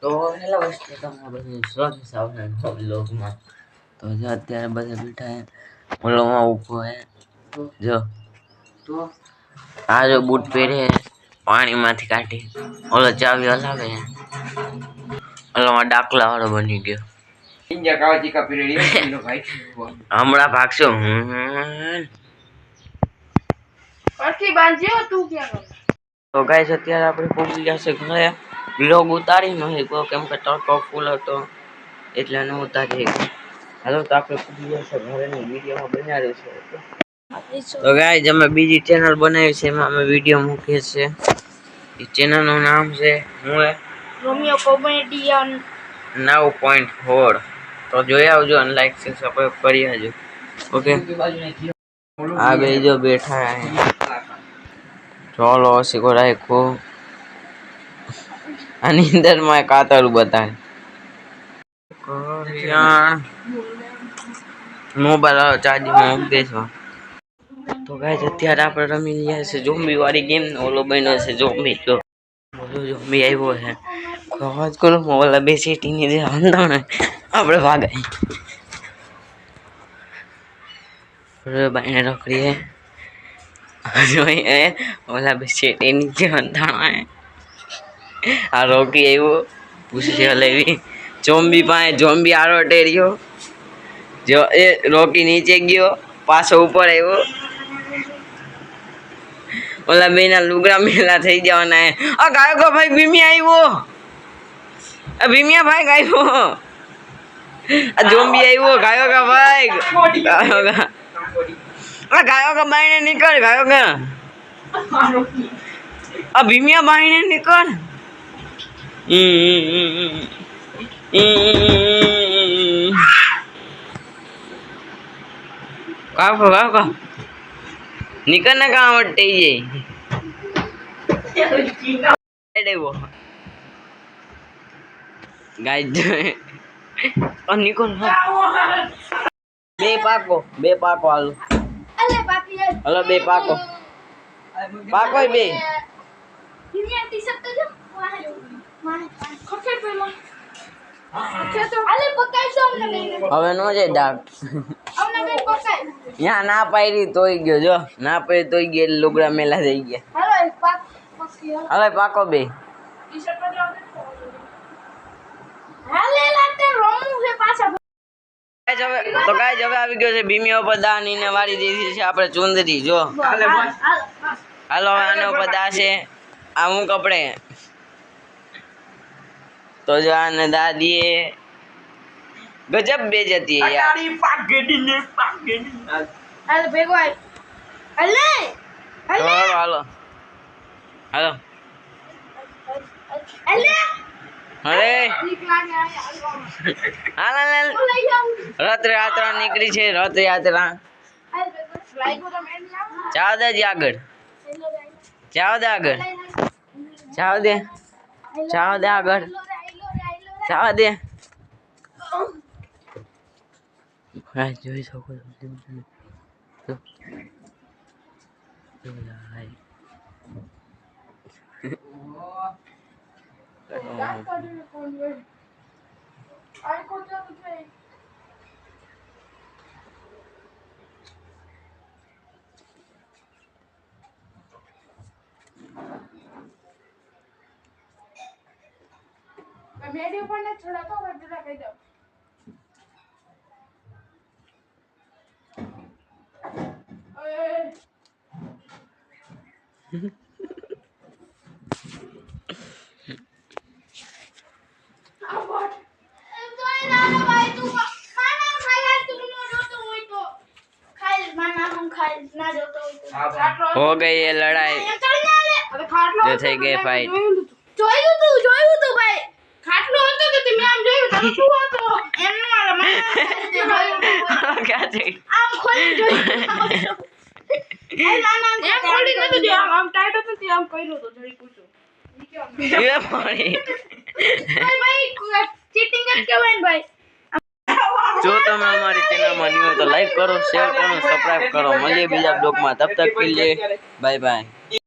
તો હેલો વસ્તુ તમારા બધું સ્વાગત છે આપણા વ્લોગમાં। તો જો અત્યારે બધા બેઠા હે, ઓલોમાં ઊભો હે જો, તો આ જો બૂટ પહેરે પાણીમાંથી કાઢી, ઓલો ચાવી હલાવે હે, ઓલોમાં ડાકલા વાળો બની ગયો। इंडिया का जी का पीरियड है भाई હમણાં ભાગશો પછી બાંધ્યો તું ક્યાં ગયો? તો ગાઈસ અત્યારે આપણે પહોંચી ગયા છે ઘરે। વ્લોગ ઉતારી ન શકો કેમ કે તડકો ફૂલ હતો એટલે ન ઉતારી શક્યો। હાલો તો આપણે પહોંચી ગયા છે ઘરે ની વિડીયોમાં બન્યા રહેશે। તો ગાઈસ અમે બીજી ચેનલ બનાવી છે, એમાં અમે વિડીયો મૂકીએ છીએ। એ ચેનલ નું નામ છે રોમિયો કોમેડિયન 9.4। તો જોઈ આવજો અને લાઈક છે સબસ્ક્રાઇબ કરી આવજો। ઓકે આ બે જો બેઠા હે, ચોલો સિકો રાખો આની અંદર માં કાતરું બતાવે મોબાઈલ ચાર્જિંગ માં મૂકી દેજો। તો ગાઈસ અત્યારે આપણે રમી રહ્યા છે ઝોમ્બી વાળી ગેમ। ઓલો બન્યો છે ઝોમ્બી, જો ઓલો ઝોમ્બી આવ્યો છે, અવાજ કરો ઓલા બે સીટી ની જે હંધાણે આપણે ભાગાય રે બાઈને રખડીએ જોઈએ ઓલા બે સીટી ની જે હંધાણે આ રોકી આવ્યો પૂછી લેવી ઝોમ્બી પાસે ઝોમ્બી આરો ટેરિયો જો એ રોકી નીચે ગયો પાછો ઉપર આવ્યો ઓલા બેના લુગડા મેલા થઈ જવાના હે। આ ગાયો કો ભાઈ ભીમિયા આવ્યો, આ ભીમિયા ભાઈ ગાયો, આ ઝોમ્બી આવ્યો ગાયો કા ભાઈ, ગાયો કા આ ગાયો કા બાઈને નીકળ, ગાયો કા આ ભીમિયા બાઈને નીકળ। કાકો કાકો निकल ना कहाँ वट्टे ये देवो गाइस और निकल बे पाको आलू અલે બાકી हेलो बे पाको पाको बे કિનિયા ટી-શર્ટ તો જો મારે ખોખે પેલો તો અલે પકાઈ છો અમને બેને હવે નો જાય ડાક અમને બેન પકાઈ यहाँ ना पायरी तोई गयो जो ना पायरी तोई गयो लुगड़ा मेला થઈ ગયા। હાલો એક પાક પકી હવે પાકો બે ટી-શર્ટ તો જાવ હાલે લાતે રોમું છે પાછા। તો ગાઈસ હવે આવી ગયો છે ભીમિયા ઉપર દાની ને વાળી દીધી છે આપણે ચુંદરી જો હાલો આને ઉપર દા છે આ હું કપડે તો જો આને દા દીએ गजब बेइज्जती है यार હાલે ભેગો આય હાલે हेलो हेलो हेलो હાલે अरे ઠીક લાગે हाल हाल લઈ જાઉં रथ यात्रा નીકળી છે રથ યાત્રા હાલે ભેગો લાઈગો તો મેં જાવ જાવ દે આગળ જાવ દે આગળ જાવ દે આગળ જાવ દે હા જોઈ શકો છો મેડિયો પર ને થોડા તો વધરા કહી દો हो गई ये लड़ाई जो થઈ ગઈ ફાઇટ જોયું તું ભાઈ ખાટલો હતો કે તમે આમ જોયું તો શું હતો એમનો મારા મને क्या થઈ આમ ખોલી જોયું એ નાના એમ ખોલી નતું જો આમ ટાઈટ હતો તે આમ કર્યો તો જરી પૂછો ये पानी ભાઈ ચીટિંગ જ કહેવાય ને ભાઈ। જો તમે અમારી ચેનલમાં ન્યુ હોય તો લાઈક કરો, શેર કરો, સબસ્ક્રાઇબ કરો। મળીએ બીજા બ્લોગમાં, તબ તક કે लिए बाय बाय।